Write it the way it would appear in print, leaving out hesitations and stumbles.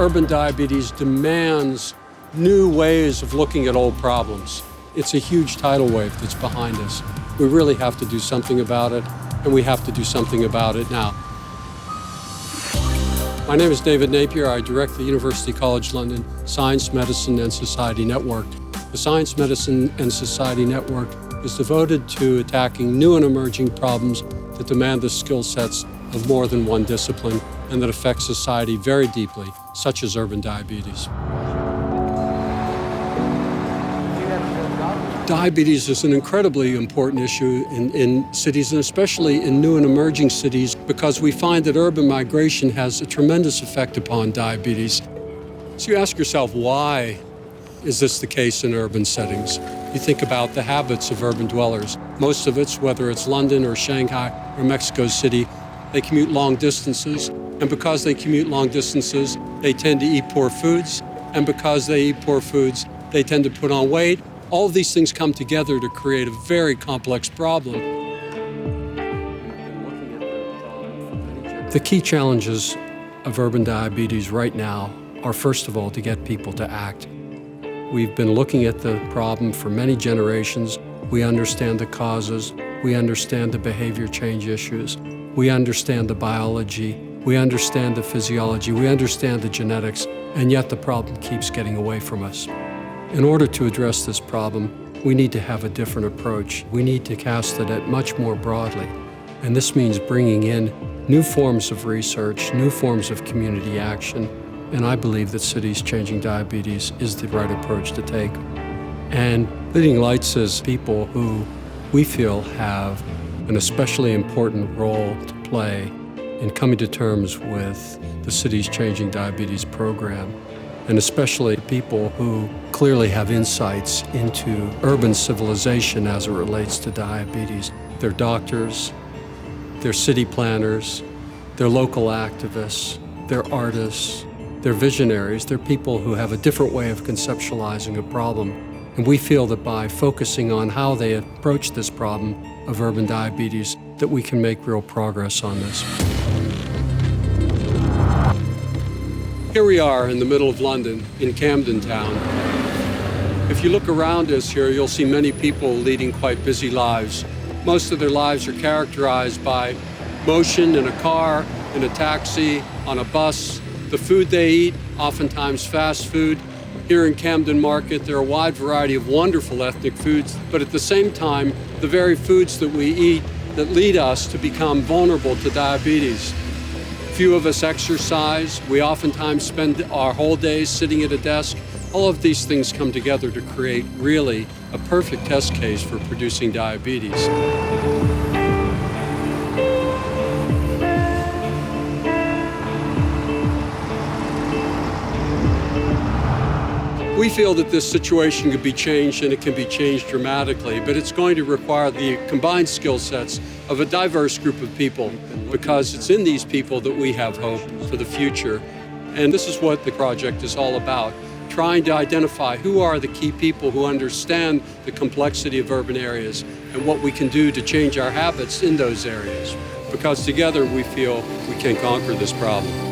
Urban diabetes demands new ways of looking at old problems. It's a huge tidal wave that's behind us. We really have to do something about it, and we have to do something about it now. My name is David Napier. I direct the University College London Science, Medicine and Society Network. The Science, Medicine and Society Network is devoted to attacking new and emerging problems that demand the skill sets of more than one discipline and that affect society very deeply, such as urban diabetes. Diabetes is an incredibly important issue in cities, and especially in new and emerging cities, because we find that urban migration has a tremendous effect upon diabetes. So you ask yourself, why is this the case in urban settings? You think about the habits of urban dwellers. Most of it's, whether it's London or Shanghai or Mexico City, they commute long distances. And because they commute long distances, they tend to eat poor foods. And because they eat poor foods, they tend to put on weight. All of these things come together to create a very complex problem. The key challenges of urban diabetes right now are, first of all, to get people to act. We've been looking at the problem for many generations. We understand the causes. We understand the behavior change issues. We understand the biology. We understand the physiology. We understand the genetics. And yet the problem keeps getting away from us. In order to address this problem, we need to have a different approach. We need to cast the net much more broadly. And this means bringing in new forms of research, new forms of community action. And I believe that Cities Changing Diabetes is the right approach to take. And Leading Lights is people who we feel have an especially important role to play in coming to terms with the Cities Changing Diabetes program, and especially people who clearly have insights into urban civilization as it relates to diabetes. They're doctors, they're city planners, they're local activists, they're artists, they're visionaries, they're people who have a different way of conceptualizing a problem. And we feel that by focusing on how they approach this problem of urban diabetes, that we can make real progress on this. Here we are in the middle of London, in Camden Town. If you look around us here, you'll see many people leading quite busy lives. Most of their lives are characterized by motion in a car, in a taxi, on a bus. The food they eat, oftentimes fast food. Here in Camden Market, there are a wide variety of wonderful ethnic foods, but at the same time, the very foods that we eat that lead us to become vulnerable to diabetes. Few of us exercise. We oftentimes spend our whole days sitting at a desk. All of these things come together to create really a perfect test case for producing diabetes. We feel that this situation could be changed, and it can be changed dramatically, but it's going to require the combined skill sets of a diverse group of people, because it's in these people that we have hope for the future. And this is what the project is all about, trying to identify who are the key people who understand the complexity of urban areas and what we can do to change our habits in those areas, because together we feel we can conquer this problem.